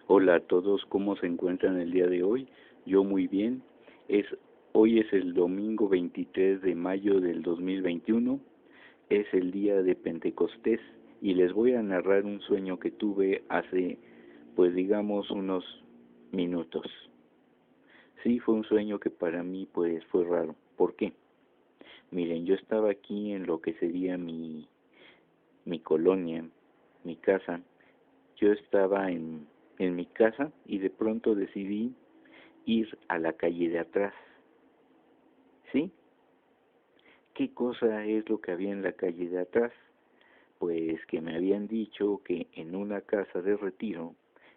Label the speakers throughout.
Speaker 1: Hola a todos, ¿cómo se encuentran el día de hoy? Yo muy bien. Hoy es el domingo 23 de mayo del 2021, es el día de Pentecostés y les voy a narrar un sueño que tuve hace, pues digamos, unos minutos. Sí, fue un sueño que para mí pues fue raro. ¿Por qué? Miren, yo estaba aquí en lo que sería mi colonia, mi casa. Yo estaba en mi casa y de pronto decidí ir a la calle de atrás. ¿Sí? ¿Qué cosa es lo que había en la calle de atrás? Pues que me habían dicho que en una casa de retiro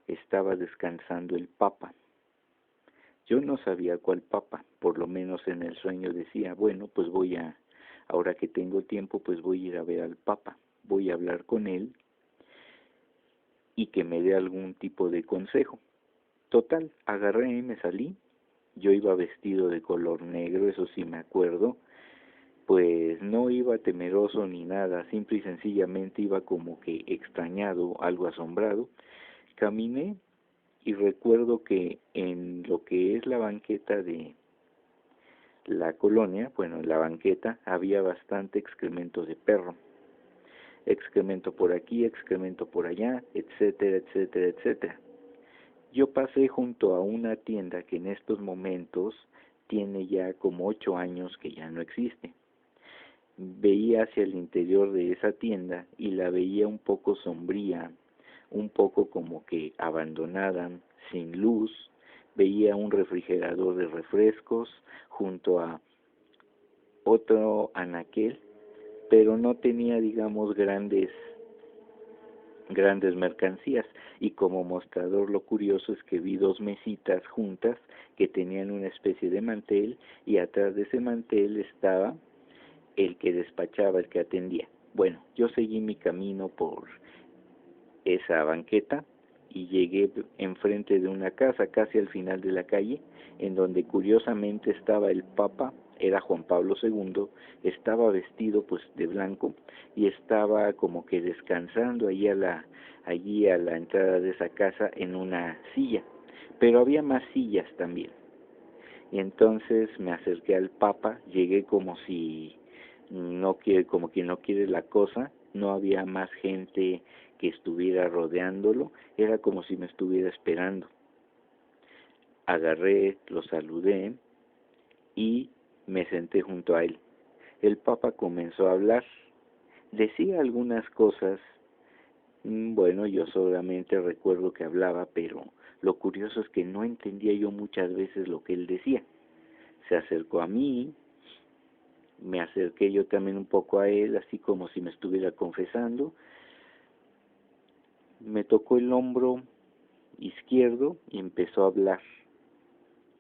Speaker 1: estaba descansando el Papa. Yo no sabía cuál Papa, por lo menos en el sueño decía, bueno, pues ahora que tengo tiempo, pues voy a ir a ver al Papa, voy a hablar con él y que me dé algún tipo de consejo. Total, agarré y me salí. Yo iba vestido de color negro, eso sí me acuerdo. Pues no iba temeroso ni nada, simple y sencillamente iba como que extrañado, algo asombrado. Caminé y recuerdo que en lo que es la banqueta de la colonia, bueno, en la banqueta había bastante excremento de perro. Excremento por aquí, excremento por allá, etcétera, etcétera, etcétera. Yo pasé junto a una tienda que en estos momentos tiene ya como 8 años que ya no existe. Veía hacia el interior de esa tienda y la veía un poco sombría, un poco como que abandonada, sin luz. Veía un refrigerador de refrescos junto a otro anaquel, pero no tenía, digamos, grandes mercancías, y como mostrador lo curioso es que vi dos mesitas juntas que tenían una especie de mantel, y atrás de ese mantel estaba el que despachaba, el que atendía. Bueno, yo seguí mi camino por esa banqueta y llegué enfrente de una casa, casi al final de la calle, en donde curiosamente estaba el Papa. Era Juan Pablo II, estaba vestido pues de blanco y estaba como que descansando allí a la entrada de esa casa en una silla, pero había más sillas también. Y entonces me acerqué al Papa, llegué como si no quiere, como quien no quiere la cosa, no había más gente que estuviera rodeándolo, era como si me estuviera esperando. Agarré, lo saludé y me senté junto a él. El Papa comenzó a hablar, decía algunas cosas. Bueno, yo solamente recuerdo que hablaba, pero lo curioso es que no entendía yo muchas veces lo que él decía. Se acercó a mí, me acerqué yo también un poco a él, así como si me estuviera confesando. Me tocó el hombro izquierdo y empezó a hablar.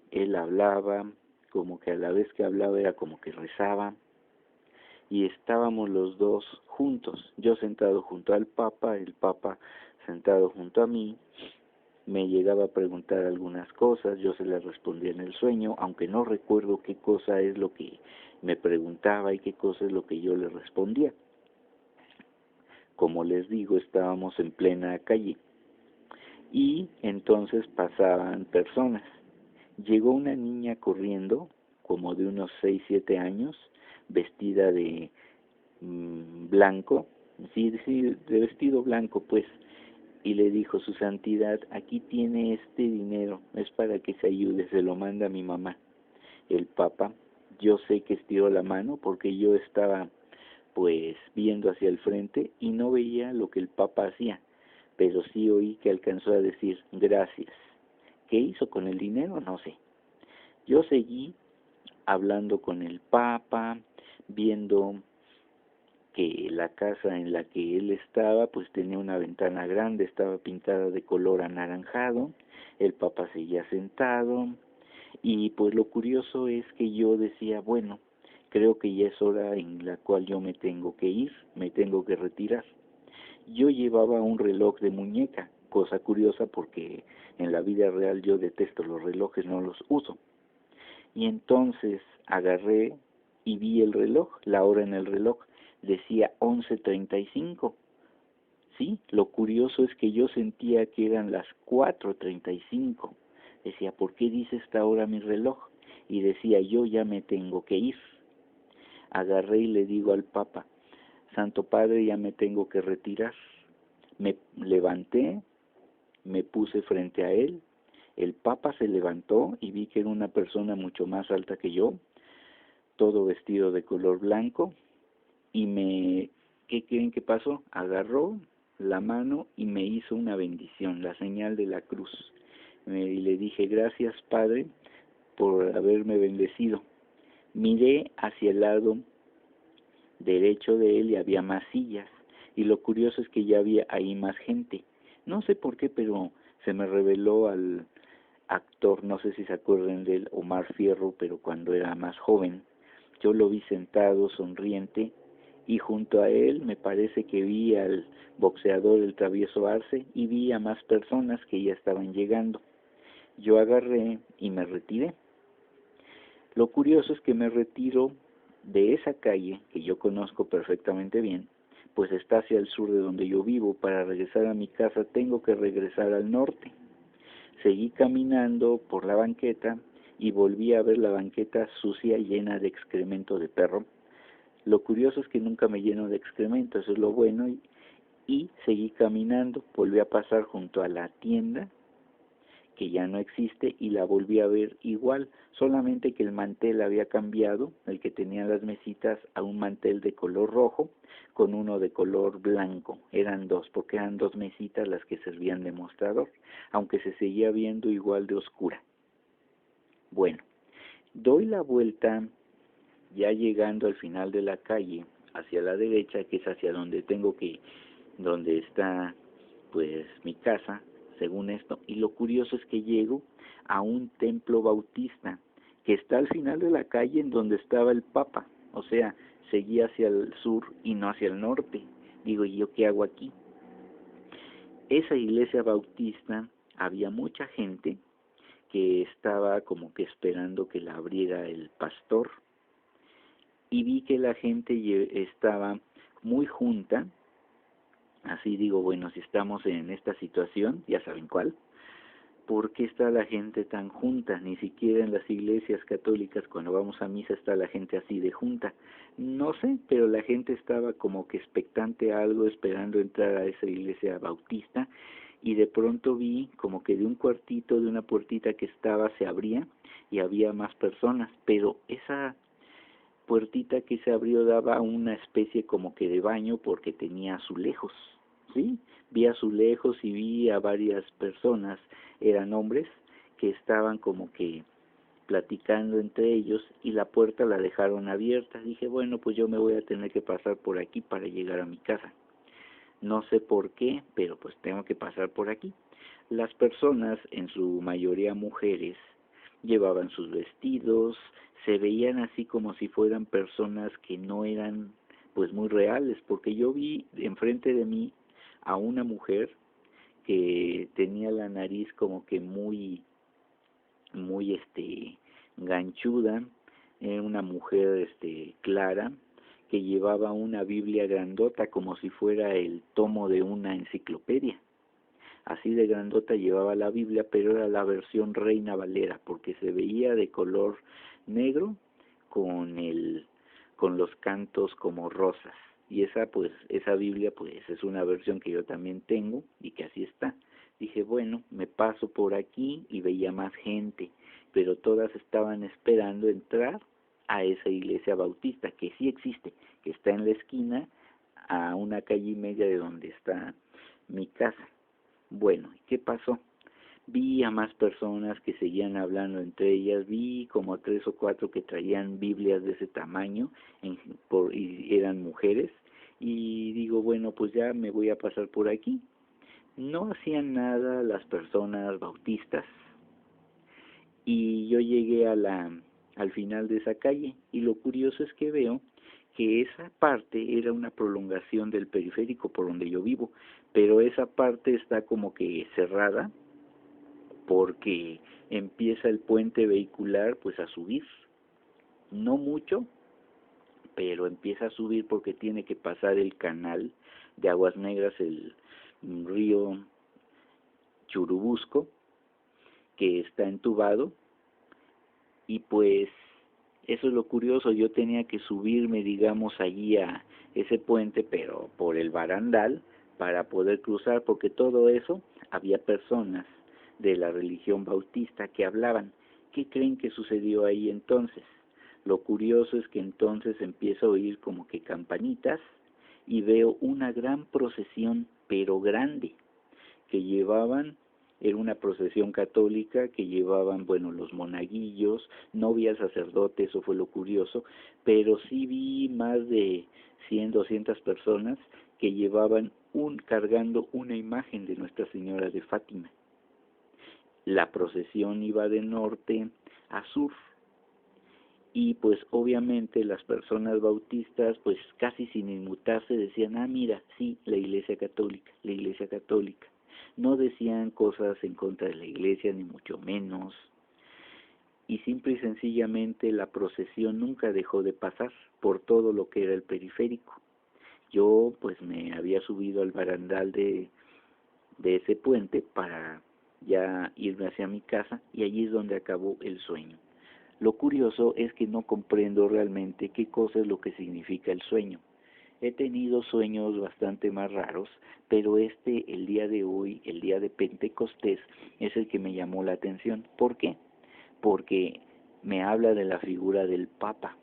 Speaker 1: Él hablaba, como que a la vez que hablaba era como que rezaba, y estábamos los dos juntos, yo sentado junto al Papa, el Papa sentado junto a mí. Me llegaba a preguntar algunas cosas, yo se las respondía en el sueño, aunque no recuerdo qué cosa es lo que me preguntaba y qué cosa es lo que yo le respondía. Como les digo, estábamos en plena calle y entonces pasaban personas. Llegó una niña corriendo, como de unos 6, 7 años, vestida de blanco, sí, sí, de vestido blanco pues, y le dijo: su santidad, aquí tiene este dinero, es para que se ayude, se lo manda a mi mamá. El Papa, yo sé que estiró la mano porque yo estaba pues viendo hacia el frente y no veía lo que el Papa hacía, pero sí oí que alcanzó a decir gracias. ¿Qué hizo con el dinero? No sé. Yo seguí hablando con el Papa, viendo que la casa en la que él estaba pues tenía una ventana grande, estaba pintada de color anaranjado. El Papa seguía sentado y pues lo curioso es que yo decía, bueno, creo que ya es hora en la cual yo me tengo que ir, me tengo que retirar. Yo llevaba un reloj de muñeca, cosa curiosa porque en la vida real yo detesto los relojes, no los uso. Y entonces agarré y vi el reloj, la hora en el reloj, decía 11:35. Sí, lo curioso es que yo sentía que eran las 4:35. Decía, ¿por qué dice esta hora mi reloj? Y decía, yo ya me tengo que ir. Agarré y le digo al Papa, Santo Padre, ya me tengo que retirar. Me levanté, me puse frente a él. El Papa se levantó y vi que era una persona mucho más alta que yo, todo vestido de color blanco, y ¿qué creen que pasó? Agarró la mano y me hizo una bendición, la señal de la cruz. Y le dije, gracias Padre por haberme bendecido. Miré hacia el lado derecho de él y había más sillas, y lo curioso es que ya había ahí más gente. No sé por qué, pero se me reveló al actor, no sé si se acuerdan de él, Omar Fierro, pero cuando era más joven. Yo lo vi sentado, sonriente, y junto a él me parece que vi al boxeador El Travieso Arce y vi a más personas que ya estaban llegando. Yo agarré y me retiré. Lo curioso es que me retiro de esa calle, que yo conozco perfectamente bien, pues está hacia el sur de donde yo vivo. Para regresar a mi casa tengo que regresar al norte. Seguí caminando por la banqueta y volví a ver la banqueta sucia, llena de excremento de perro. Lo curioso es que nunca me lleno de excremento, eso es lo bueno, y seguí caminando. Volví a pasar junto a la tienda, que ya no existe, y la volví a ver igual, solamente que el mantel había cambiado, el que tenía las mesitas, a un mantel de color rojo con uno de color blanco. Eran dos, porque eran dos mesitas las que servían de mostrador, aunque se seguía viendo igual de oscura. Bueno, doy la vuelta ya llegando al final de la calle, hacia la derecha, que es hacia donde donde está pues mi casa, según esto, y lo curioso es que llego a un templo bautista que está al final de la calle en donde estaba el Papa, o sea, seguía hacia el sur y no hacia el norte. Digo, ¿y yo qué hago aquí? Esa iglesia bautista, había mucha gente que estaba como que esperando que la abriera el pastor, y vi que la gente estaba muy junta. Así digo, bueno, si estamos en esta situación, ya saben cuál. ¿Por qué está la gente tan junta? Ni siquiera en las iglesias católicas, cuando vamos a misa, está la gente así de junta. No sé, pero la gente estaba como que expectante a algo, esperando entrar a esa iglesia bautista, y de pronto vi como que de un cuartito, de una puertita que estaba, se abría y había más personas, pero esa puertita que se abrió daba una especie como que de baño, porque tenía azulejos, ¿sí? Vi azulejos y vi a varias personas, eran hombres, que estaban como que platicando entre ellos, y la puerta la dejaron abierta. Dije, bueno, pues yo me voy a tener que pasar por aquí para llegar a mi casa. No sé por qué, pero pues tengo que pasar por aquí. Las personas, en su mayoría mujeres, llevaban sus vestidos, se veían así como si fueran personas que no eran pues muy reales, porque yo vi enfrente de mí a una mujer que tenía la nariz como que muy ganchuda, era una mujer clara, que llevaba una Biblia grandota como si fuera el tomo de una enciclopedia. Así de grandota llevaba la Biblia, pero era la versión Reina Valera, porque se veía de color negro con con los cantos como rosas. Y esa Biblia pues es una versión que yo también tengo y que así está. Dije, bueno, me paso por aquí, y veía más gente, pero todas estaban esperando entrar a esa iglesia bautista, que sí existe, que está en la esquina, a una calle y media de donde está mi casa. Bueno, ¿qué pasó? Vi a más personas que seguían hablando entre ellas, vi como 3 o 4 que traían Biblias de ese tamaño, y eran mujeres, y digo, bueno, pues ya me voy a pasar por aquí. No hacían nada las personas bautistas, y yo llegué al final de esa calle, y lo curioso es que veo que esa parte era una prolongación del periférico por donde yo vivo, pero esa parte está como que cerrada, porque empieza el puente vehicular pues a subir, no mucho, pero empieza a subir porque tiene que pasar el canal de Aguas Negras, el río Churubusco, que está entubado, y pues eso es lo curioso. Yo tenía que subirme, digamos, allí a ese puente, pero por el barandal, para poder cruzar, porque todo eso había personas de la religión bautista que hablaban. ¿Qué creen que sucedió ahí entonces? Lo curioso es que entonces empiezo a oír como que campanitas y veo una gran procesión, pero grande, que llevaban, era una procesión católica que llevaban, bueno, los monaguillos. No vi al sacerdote, eso fue lo curioso, pero sí vi más de 100, 200 personas que llevaban cargando una imagen de Nuestra Señora de Fátima. La procesión iba de norte a sur, y pues obviamente las personas bautistas, pues casi sin inmutarse, decían: ah, mira, sí, la Iglesia Católica, la Iglesia Católica. No decían cosas en contra de la Iglesia, ni mucho menos, y simple y sencillamente la procesión nunca dejó de pasar por todo lo que era el periférico. Yo pues me había subido al barandal de ese puente para ya irme hacia mi casa, y allí es donde acabó el sueño. Lo curioso es que no comprendo realmente qué cosa es lo que significa el sueño. He tenido sueños bastante más raros, pero el día de hoy, el día de Pentecostés, es el que me llamó la atención. ¿Por qué? Porque me habla de la figura del Papa,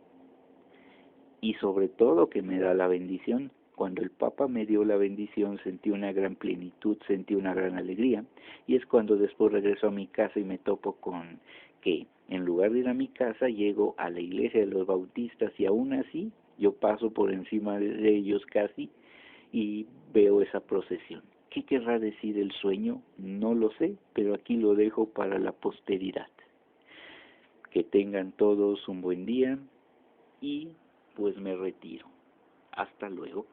Speaker 1: y sobre todo que me da la bendición. Cuando el Papa me dio la bendición sentí una gran plenitud, sentí una gran alegría, y es cuando después regreso a mi casa y me topo con que en lugar de ir a mi casa llego a la iglesia de los bautistas, y aún así yo paso por encima de ellos casi y veo esa procesión. ¿Qué querrá decir el sueño? No lo sé, pero aquí lo dejo para la posteridad. Que tengan todos un buen día y pues me retiro. Hasta luego.